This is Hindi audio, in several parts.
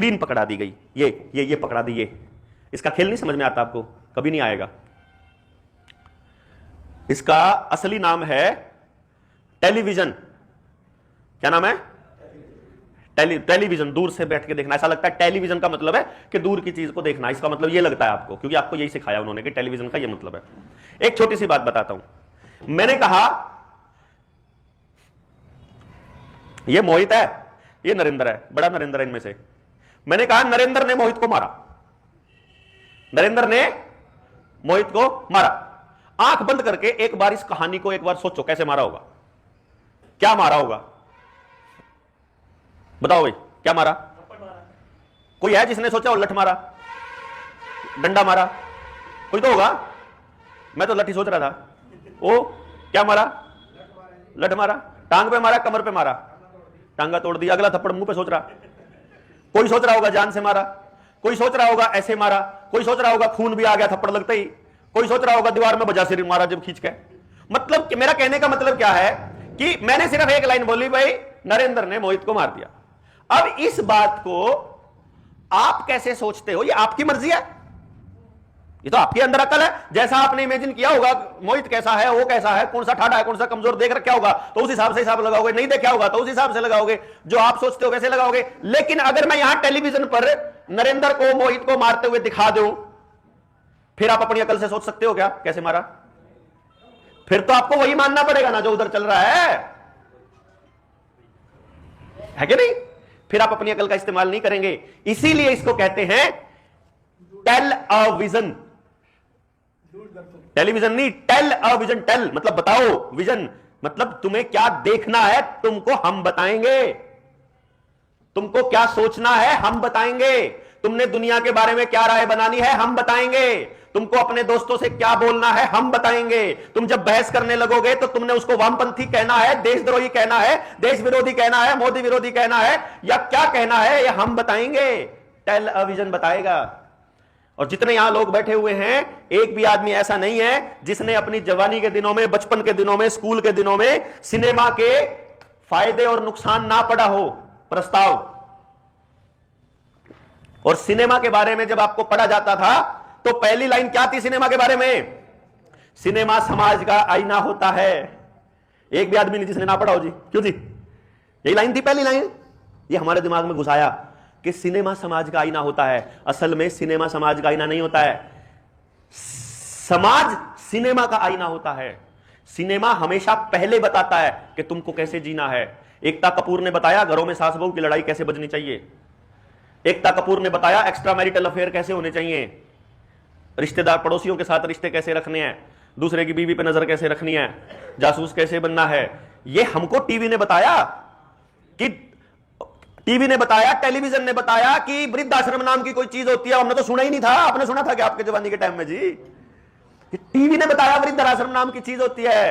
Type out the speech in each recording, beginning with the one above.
स्क्रीन पकड़ा दी गई, ये पकड़ा दी, ये इसका खेल नहीं समझ में आता आपको, कभी नहीं आएगा। इसका असली नाम है टेलीविजन। क्या नाम है? टेलीविजन। दूर से बैठ के देखना, ऐसा लगता है टेलीविजन का मतलब है कि दूर की चीज को देखना, इसका मतलब ये लगता है आपको, क्योंकि आपको यही सिखाया उन्होंने कि टेलीविजन का ये मतलब है। एक छोटी सी बात बताता हूं। मैंने कहा ये मोहित है, ये नरेंद्र है, बड़ा नरेंद्र है इनमें से। मैंने कहा नरेंद्र ने मोहित को मारा, नरेंद्र ने मोहित को मारा। आंख बंद करके एक बार इस कहानी को एक बार सोचो, कैसे मारा होगा, क्या मारा होगा, बताओ भाई, क्या मारा? कोई है जिसने सोचा उलट मारा, डंडा मारा? कोई तो होगा। मैं तो लठी सोच रहा था। ओ क्या मारा? लठ मारा। टांग पे मारा, कमर पे मारा, टांगा तोड़ दिया, अगला थप्पड़ मुंह पे सोच रहा। कोई सोच रहा होगा जान से मारा, कोई सोच रहा होगा ऐसे मारा, कोई सोच रहा होगा खून भी आ गया थप्पड़ लगते ही, कोई सोच रहा होगा दीवार में बजा सिर मारा जब खींच के। मतलब कि मेरा कहने का मतलब क्या है कि मैंने सिर्फ एक लाइन बोली, भाई नरेंद्र ने मोहित को मार दिया। अब इस बात को आप कैसे सोचते हो, ये आपकी मर्जी है, ये तो आपके अंदर अकल है। जैसा आपने इमेजिन किया होगा मोहित कैसा है, वो कैसा है, कौन सा ठाड़ा है, कौन सा कमजोर, देख रखा होगा तो उस हिसाब से हिसाब लगाओगे, नहीं देखा होगा तो उस हिसाब से लगाओगे, जो आप सोचते हो वैसे लगाओगे। लेकिन अगर मैं यहां टेलीविजन पर नरेंद्र को मोहित को मारते हुए दिखा दूं, फिर आप अपनी अकल से सोच सकते हो क्या कैसे मारा? फिर तो आपको वही मानना पड़ेगा ना जो उधर चल रहा है कि नहीं? फिर आप अपनी अकल का इस्तेमाल नहीं करेंगे। इसीलिए इसको कहते हैं टेल अ विजन। टेलीविजन नहीं, टेल अ विजन। टेल मतलब बताओ, विजन मतलब तुम्हें क्या देखना है तुमको हम बताएंगे, तुमको क्या सोचना है हम बताएंगे, तुमने दुनिया के बारे में क्या राय बनानी है हम बताएंगे, तुमको अपने दोस्तों से क्या बोलना है हम बताएंगे। तुम जब बहस करने लगोगे तो तुमने उसको वामपंथी कहना है, देशद्रोही कहना है, देश विरोधी कहना है, मोदी विरोधी कहना है, या क्या कहना है ये हम बताएंगे। टेल अ विजन बताएगा। और जितने यहां लोग बैठे हुए हैं, एक भी आदमी ऐसा नहीं है जिसने अपनी जवानी के दिनों में, बचपन के दिनों में, स्कूल के दिनों में सिनेमा के फायदे और नुकसान ना पढ़ा हो, प्रस्ताव। और सिनेमा के बारे में जब आपको पढ़ा जाता था तो पहली लाइन क्या थी सिनेमा के बारे में? सिनेमा समाज का आईना होता है। एक भी आदमी नहीं जिसने ना पढ़ा हो जी, क्यों जी? यही लाइन थी पहली लाइन। ये हमारे दिमाग में घुसाया कि सिनेमा समाज का आईना होता है। असल में सिनेमा समाज का आईना नहीं होता है, समाज सिनेमा का आईना होता है। सिनेमा हमेशा पहले बताता है कि तुमको कैसे जीना है। एकता कपूर ने बताया घरों में सास बहू की लड़ाई कैसे बजनी चाहिए। एकता कपूर ने बताया एक्स्ट्रा मैरिटल अफेयर कैसे होने चाहिए, रिश्तेदार पड़ोसियों के साथ रिश्ते कैसे रखने हैं, दूसरे की बीवी पे नजर कैसे रखनी है, जासूस कैसे बनना है। ये हमको टीवी ने बताया, कि टीवी ने बताया, टेलीविजन ने बताया कि वृद्धाश्रम नाम की कोई चीज होती है। हमने तो सुना ही नहीं था। आपने सुना था कि आपके जवानी के टाइम में जी? टीवी ने बताया वृद्धाश्रम नाम की चीज होती है,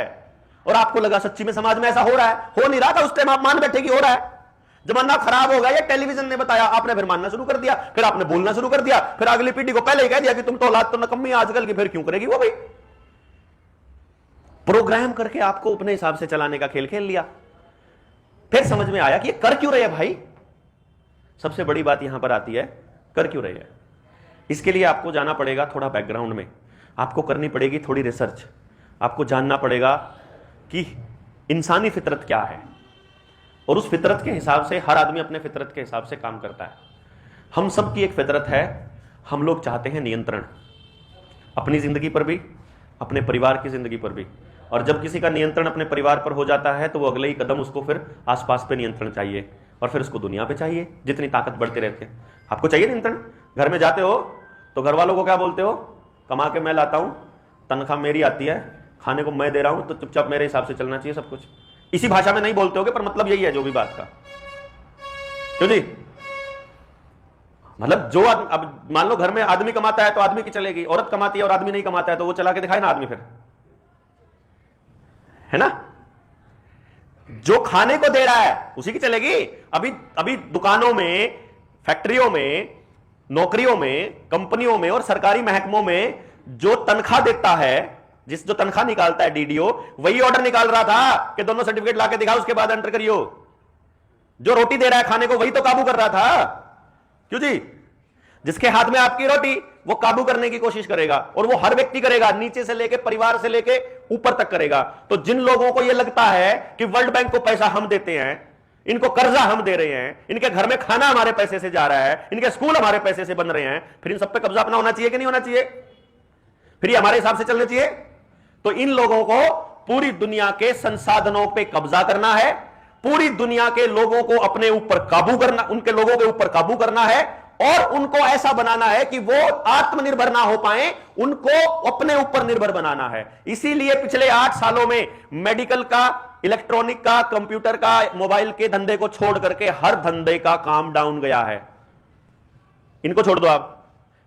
और आपको लगा सच्ची में समाज में ऐसा हो रहा है। हो नहीं रहा था उस टाइम, आप मान बैठे कि हो रहा है। जमाना खराब हो गया, ये टेलीविजन ने बताया, आपने फिर मानना शुरू कर दिया, फिर आपने बोलना शुरू कर दिया, फिर अगली पीढ़ी को पहले ही कह दिया कि तुम तो औलाद तो नकम्मी आजकल की, फिर क्यों करेगी वो भाई। प्रोग्राम करके आपको अपने हिसाब से चलाने का खेल खेल लिया। फिर समझ में आया कि ये कर क्यों रहे हैं भाई। सबसे बड़ी बात यहां पर आती है, कर क्यों रहे हैं। इसके लिए आपको जाना पड़ेगा थोड़ा बैकग्राउंड में, आपको करनी पड़ेगी थोड़ी रिसर्च, आपको जानना पड़ेगा कि इंसानी फितरत क्या है, और उस फितरत के हिसाब से हर आदमी अपने फितरत के हिसाब से काम करता है। हम सब की एक फितरत है, हम लोग चाहते हैं नियंत्रण, अपनी जिंदगी पर भी, अपने परिवार की जिंदगी पर भी। और जब किसी का नियंत्रण अपने परिवार पर हो जाता है तो वो अगले ही कदम उसको फिर आसपास पे नियंत्रण चाहिए, और फिर उसको दुनिया पे चाहिए। जितनी ताकत बढ़ते रहते हैं, आपको चाहिए नियंत्रण। घर में जाते हो तो घर वालों को क्या बोलते हो? कमा के मैं लाता हूं, तनख्वाह मेरी आती है, खाने को मैं दे रहा हूं, तो चुपचाप मेरे हिसाब से चलना चाहिए सब कुछ। इसी भाषा में नहीं बोलते होगे, पर मतलब यही है जो भी बात का, क्यों जी? मतलब जो अब मान लो घर में आदमी कमाता है तो आदमी की चलेगी, औरत कमाती है और आदमी नहीं कमाता है तो वो चला के दिखाए ना आदमी, फिर है ना। जो खाने को दे रहा है उसी की चलेगी। अभी दुकानों में, फैक्ट्रियों में, नौकरियों में, कंपनियों में और सरकारी महकमों में जो तनख्वाह देता है, जो तनख्वाह निकालता है डीडीओ, वही ऑर्डर निकाल रहा था कि दोनों सर्टिफिकेट लाके दिखाओ उसके बाद एंटर करियो। जो रोटी दे रहा है खाने को वही तो काबू कर रहा था। क्यों जी? जिसके हाथ में आपकी रोटी, वो काबू करने की कोशिश करेगा, और वो हर व्यक्ति करेगा, नीचे से लेके परिवार से लेके ऊपर तक करेगा। तो जिन लोगों को यह लगता है कि वर्ल्ड बैंक को पैसा हम देते हैं, इनको कर्जा हम दे रहे हैं, इनके घर में खाना हमारे पैसे से जा रहा है, इनके स्कूल हमारे पैसे से बन रहे हैं, फिर इन सब पे कब्जा अपना होना चाहिए कि नहीं होना चाहिए? फिर ये हमारे हिसाब से चलना चाहिए? तो इन लोगों को पूरी दुनिया के संसाधनों पे कब्जा करना है, पूरी दुनिया के लोगों को अपने ऊपर काबू करना, उनके लोगों के ऊपर काबू करना है, और उनको ऐसा बनाना है कि वो आत्मनिर्भर ना हो पाए, उनको अपने ऊपर निर्भर बनाना है। इसीलिए पिछले 8 सालों में मेडिकल का, इलेक्ट्रॉनिक का, कंप्यूटर का, मोबाइल के धंधे को छोड़ करके हर धंधे का काम डाउन गया है। इनको छोड़ दो आप,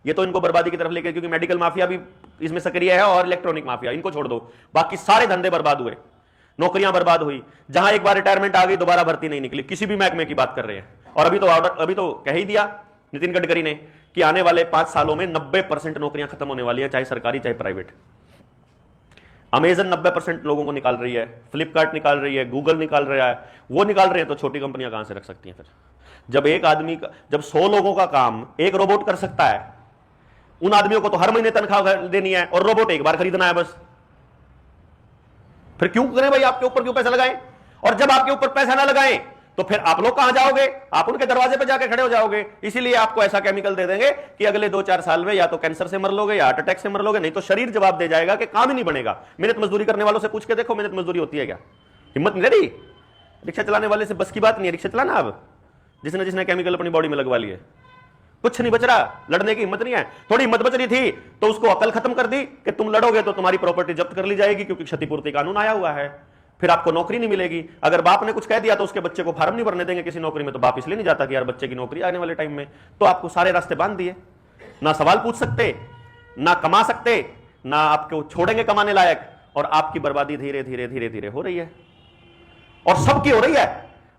ये तो इनको बर्बादी की तरफ लेके, क्योंकि मेडिकल माफिया भी इसमें सक्रिय है और इलेक्ट्रॉनिक माफिया, इनको छोड़ दो, बाकी सारे धंधे बर्बाद हुए, नौकरियां बर्बाद हुई। जहां एक बार रिटायरमेंट आ गई दोबारा भर्ती नहीं निकली, किसी भी महकमे की बात कर रहे हैं। और अभी तो कह ही दिया नितिन गडकरी ने कि आने वाले 5 सालों में 90% नौकरियां खत्म होने वाली है, चाहे सरकारी चाहे प्राइवेट। अमेजन 90% लोगों को निकाल रही है, फ्लिपकार्ट निकाल रही है, गूगल निकाल रहा है, वो निकाल रहे हैं, तो छोटी कंपनियां कहां से रख सकती हैं? फिर जब एक आदमी का, जब 100 लोगों का काम एक रोबोट कर सकता है, उन आदमियों को तो हर महीने तनख्वाह देनी है और रोबोट एक बार खरीदना है बस। फिर क्यों करें भाई, आपके ऊपर क्यों पैसा लगाएं? और जब आपके ऊपर पैसा ना लगाएं तो फिर आप लोग कहां जाओगे? आप उनके दरवाजे पे जाके खड़े हो जाओगे। इसीलिए आपको ऐसा केमिकल दे देंगे कि अगले 2-4 साल में या तो कैंसर से मर लोगे या हार्ट अटैक से मर लोगे, नहीं तो शरीर जवाब दे जाएगा कि काम ही नहीं बनेगा। मेहनत मजदूरी करने वालों से पूछ के देखो, मेहनत मजदूरी होती है क्या? हिम्मत नहीं रही। रिक्शा चलाने वाले से बस की बात नहीं है रिक्शा चलाना। अब जिसने केमिकल अपनी बॉडी में लगवा लिए, कुछ नहीं बच रहा, लड़ने की हिम्मत नहीं है। थोड़ी हिम्मत बच रही थी तो उसको अकल खत्म कर दी कि तुम लड़ोगे तो तुम्हारी प्रॉपर्टी जब्त कर ली जाएगी, क्योंकि क्षतिपूर्ति कानून आया हुआ है। फिर आपको नौकरी नहीं मिलेगी। अगर बाप ने कुछ कह दिया तो उसके बच्चे को फार्म नहीं भरने देंगे किसी नौकरी में, तो बाप इसलिए नहीं जाता कि यार बच्चे की नौकरी आने वाले टाइम में। तो आपको सारे रास्ते बांध दिए, ना सवाल पूछ सकते, ना कमा सकते, ना आपको छोड़ेंगे कमाने लायक, और आपकी बर्बादी धीरे धीरे धीरे धीरे हो रही है, और सबकी हो रही है।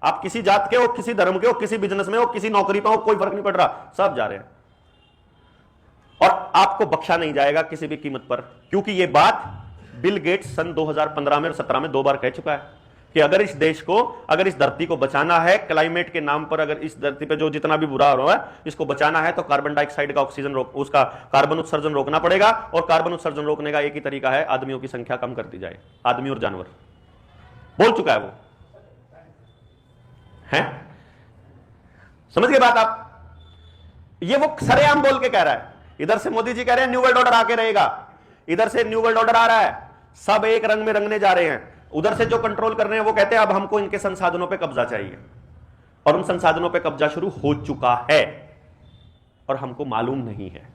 आप किसी जात के हो, किसी धर्म के हो, किसी बिजनेस में हो, किसी नौकरी पे हो, कोई फर्क नहीं पड़ रहा, सब जा रहे हैं। और आपको बख्शा नहीं जाएगा किसी भी कीमत पर, क्योंकि यह बात बिल गेट्स सन 2015 में और 17 में 2 बार कह चुका है कि अगर इस देश को, अगर इस धरती को बचाना है क्लाइमेट के नाम पर, अगर इस धरती पे जो जितना भी बुरा हो रहा है इसको बचाना है, तो कार्बन डाइऑक्साइड का ऑक्सीजन उसका कार्बन उत्सर्जन रोकना पड़ेगा। और कार्बन उत्सर्जन रोकने का एक ही तरीका है, आदमियों की संख्या कम कर दी जाए, आदमी और जानवर। बोल चुका है वो, है? समझ गए बात आप? ये वो सरेआम बोल के कह रहा है। इधर से मोदी जी कह रहे हैं न्यू वर्ल्ड ऑर्डर आके रहेगा, इधर से न्यू वर्ल्ड ऑर्डर आ रहा है, सब एक रंग में रंगने जा रहे हैं। उधर से जो कंट्रोल कर रहे हैं वो कहते हैं अब हमको इनके संसाधनों पे कब्जा चाहिए, और उन संसाधनों पे कब्जा शुरू हो चुका है और हमको मालूम नहीं है।